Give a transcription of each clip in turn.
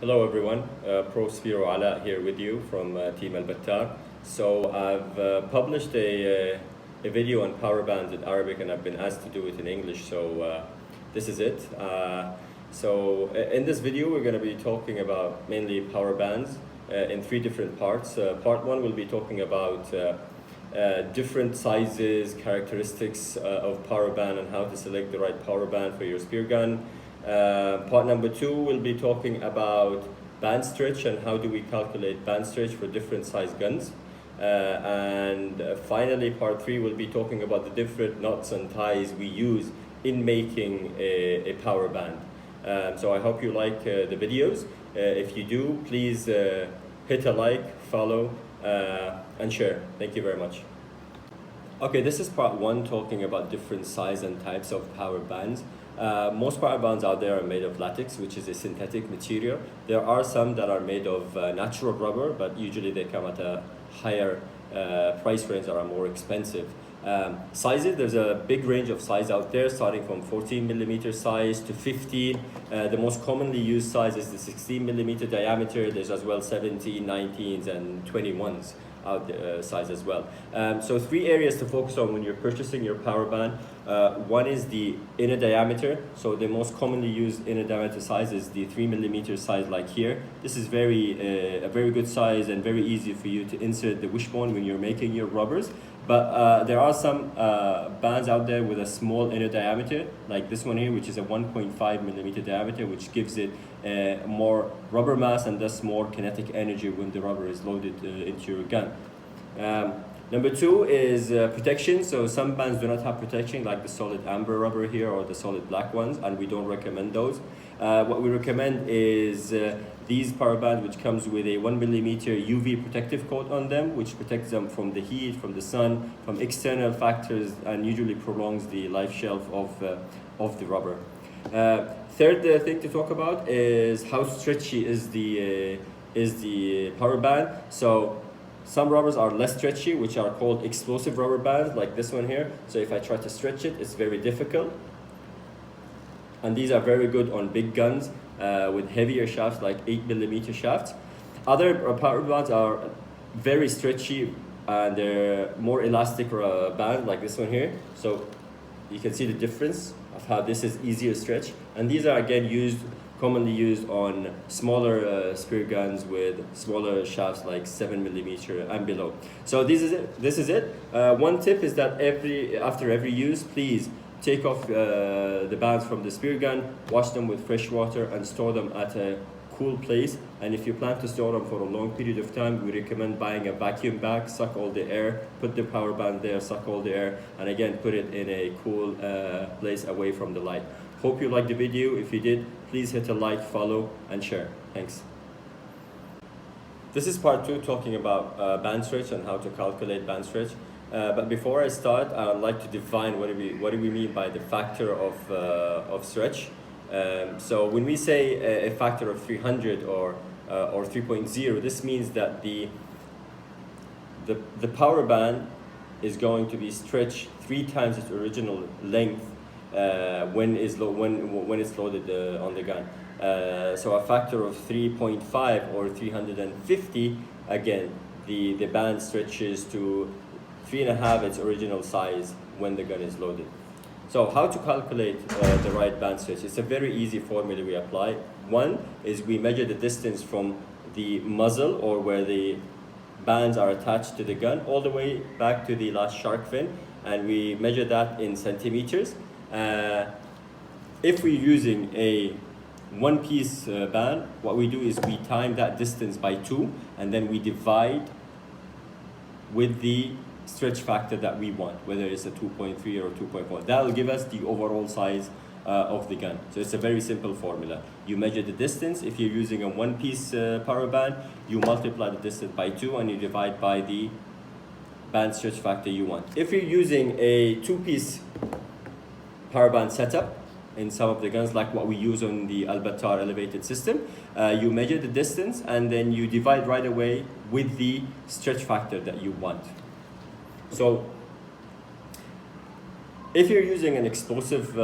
Hello everyone, Pro Spiro Ala here with you from Team Al Battar. So I've published a video on power bands in Arabic and I've been asked to do it in English, so this is it. In this video we're going to be talking about mainly power bands in three different parts. Part one will be talking about different sizes, characteristics of power band and how to select the right power band for your spear gun. Part number two will be talking about band stretch and how do we calculate band stretch for different size guns. Finally, part three will be talking about the different knots and ties we use in making a power band. So I hope you like the videos. If you do, please hit a like, follow, and share. Thank you very much. Okay, this is part one, talking about different size and types of power bands. Most power bands out there are made of latex, which is a synthetic material. There are some that are made of natural rubber, but usually they come at a higher price range that are more expensive. Sizes, there's a big range of size out there, starting from 14 millimeter size to 15. The most commonly used size is the 16 millimeter diameter. There's as well 17, 19s, and 21s out size as well. So three areas to focus on when you're purchasing your power band. One is the inner diameter. So the most commonly used inner diameter size is the 3 millimeter size, like here. This is a very good size and very easy for you to insert the wishbone when you're making your rubbers. But there are some bands out there with a small inner diameter, like this one here, which is a 1.5 millimeter diameter, which gives it more rubber mass and thus more kinetic energy when the rubber is loaded into your gun. Number two is protection. So some bands do not have protection, like the solid amber rubber here or the solid black ones, and we don't recommend those. What we recommend is these power bands, which comes with a 1 millimeter UV protective coat on them, which protects them from the heat, from the sun, from external factors, and usually prolongs the life shelf of the rubber. Third thing to talk about is how stretchy is the power band. So some rubbers are less stretchy, which are called explosive rubber bands, like this one here. So if I try to stretch it, it's very difficult. And these are very good on big guns with heavier shafts, like 8 millimeter shafts. Other power bands are very stretchy and they're more elastic band, like this one here. So you can see the difference of how this is easier stretch. And these are again commonly used on smaller spear guns with smaller shafts, like 7 millimeter and below. So this is it. One tip is that after every use, please take off the bands from the spear gun, wash them with fresh water, and store them at a cool place. And if you plan to store them for a long period of time, we recommend buying a vacuum bag, suck all the air, put the power band there, suck all the air, and again put it in a cool place away from the light. Hope you liked the video. If you did, please hit a like, follow, and share. Thanks. This is part two, talking about band stretch and how to calculate band stretch. But before I start, I'd like to define what do we mean by the factor of stretch. So when we say a factor of 300 or 3.0, this means that the power band is going to be stretched 3 times its original length when it's loaded on the gun. So a factor of 3.5 or 350, again, the band stretches to 3.5 its original size when the gun is loaded. So how to calculate the right band stretch? It's a very easy formula we apply. One is we measure the distance from the muzzle, or where the bands are attached to the gun, all the way back to the last shark fin, and we measure that in centimeters. If we're using a one-piece band, what we do is we time that distance by 2, and then we divide with the stretch factor that we want, whether it's a 2.3 or 2.4. That will give us the overall size of the gun. So it's a very simple formula. You measure the distance. If you're using a one-piece power band, you multiply the distance by 2 and you divide by the band stretch factor you want. If you're using a 2-piece power band setup in some of the guns, like what we use on the Al Battar elevated system, you measure the distance and then you divide right away with the stretch factor that you want. So if you're using an explosive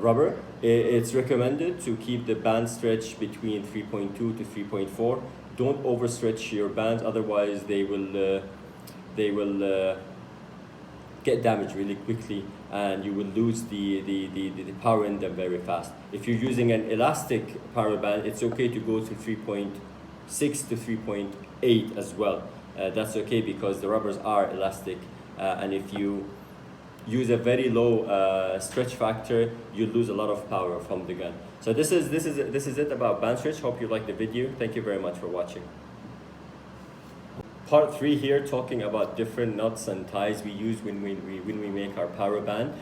rubber, it's recommended to keep the band stretch between 3.2 to 3.4. Don't overstretch your bands, otherwise they will get damaged really quickly, and you will lose the power in them very fast. If you're using an elastic power band, it's okay to go to 3.6 to 3.8 as well. That's okay because the rubbers are elastic, and if you use a very low stretch factor, you lose a lot of power from the gun. So this is it about band stretch. Hope you liked the video. Thank you very much for watching. Part 3 here, talking about different knots and ties we use when we make our power band.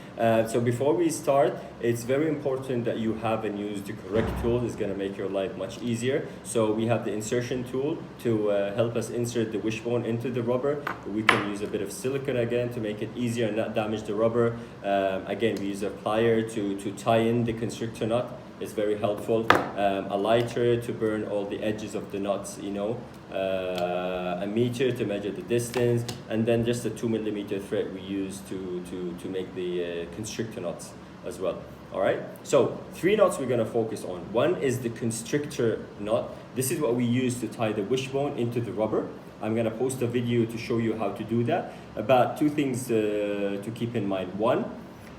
So before we start, it's very important that you have and use the correct tool. It's going to make your life much easier. So we have the insertion tool to help us insert the wishbone into the rubber. We can use a bit of silicone again to make it easier and not damage the rubber. Again, we use a plier to tie in the constrictor knot. It's very helpful. A lighter to burn all the edges of the knots, you know. A meter to measure the distance, and then just a 2mm thread we use to make the constrictor knots as well. All right, so 3 knots we're going to focus on. One is the constrictor knot. This is what we use to tie the wishbone into the rubber. I'm going to post a video to show you how to do that. About 2 things to keep in mind. One,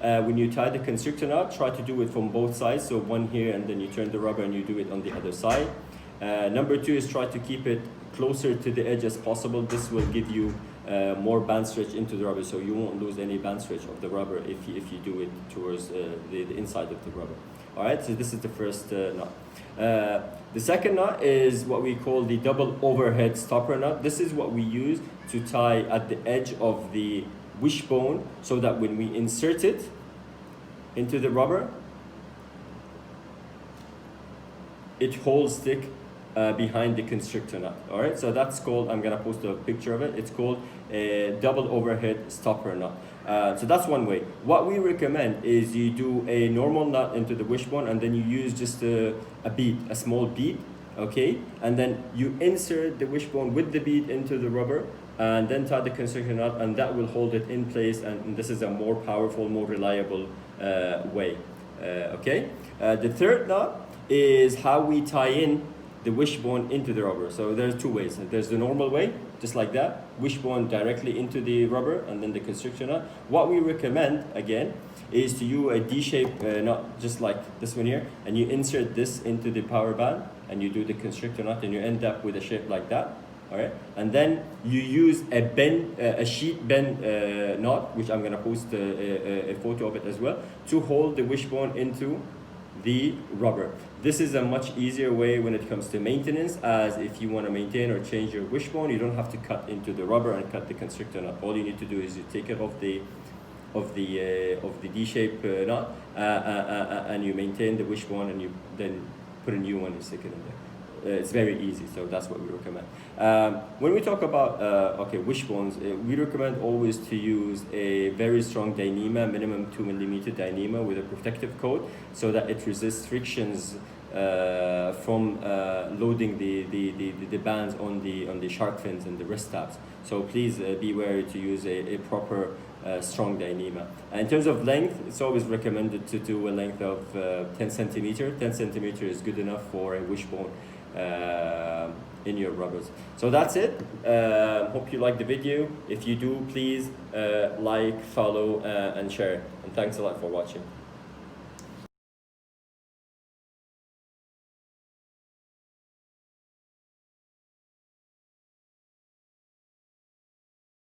when you tie the constrictor knot, try to do it from both sides. So one here, and then you turn the rubber and you do it on the other side. Number 2 is try to keep it closer to the edge as possible. This will give you more band stretch into the rubber, so you won't lose any band stretch of the rubber if you do it towards the inside of the rubber. All right, so this is the first knot. The second knot is what we call the double overhead stopper knot. This is what we use to tie at the edge of the wishbone, so that when we insert it into the rubber, it holds thick behind the constrictor knot. All right, so that's called, I'm gonna post a picture of it, it's called a double overhead stopper knot. So that's one way. What we recommend is you do a normal knot into the wishbone, and then you use just a bead, a small bead, okay? And then you insert the wishbone with the bead into the rubber, and then tie the constrictor knot, and that will hold it in place, and this is a more powerful, more reliable way, okay? The third knot is how we tie in the wishbone into the rubber. So there's 2 ways. There's the normal way, just like that, wishbone directly into the rubber, and then the constrictor knot. What we recommend, again, is to use a D-shaped knot, just like this one here, and you insert this into the power band, and you do the constrictor knot, and you end up with a shape like that. All right, and then you use a sheet bend knot, which I'm gonna post a photo of it as well, to hold the wishbone into the rubber. This is a much easier way when it comes to maintenance, as if you want to maintain or change your wishbone, you don't have to cut into the rubber and cut the constrictor knot. All you need to do is you take it off the D-shaped knot, and you maintain the wishbone, and you then put a new one and stick it in there. It's very easy, so that's what we recommend. When we talk about wishbones, we recommend always to use a very strong Dyneema, minimum 2mm Dyneema with a protective coat, so that it resists frictions from loading the bands on the shark fins and the wrist tabs. So please be wary to use a proper strong Dyneema. In terms of length, it's always recommended to do a length of 10 centimeter. 10 centimeter is good enough for a wishbone in your rubbers. So that's it. Hope you liked the video. If you do, please like, follow, and share. And thanks a lot for watching.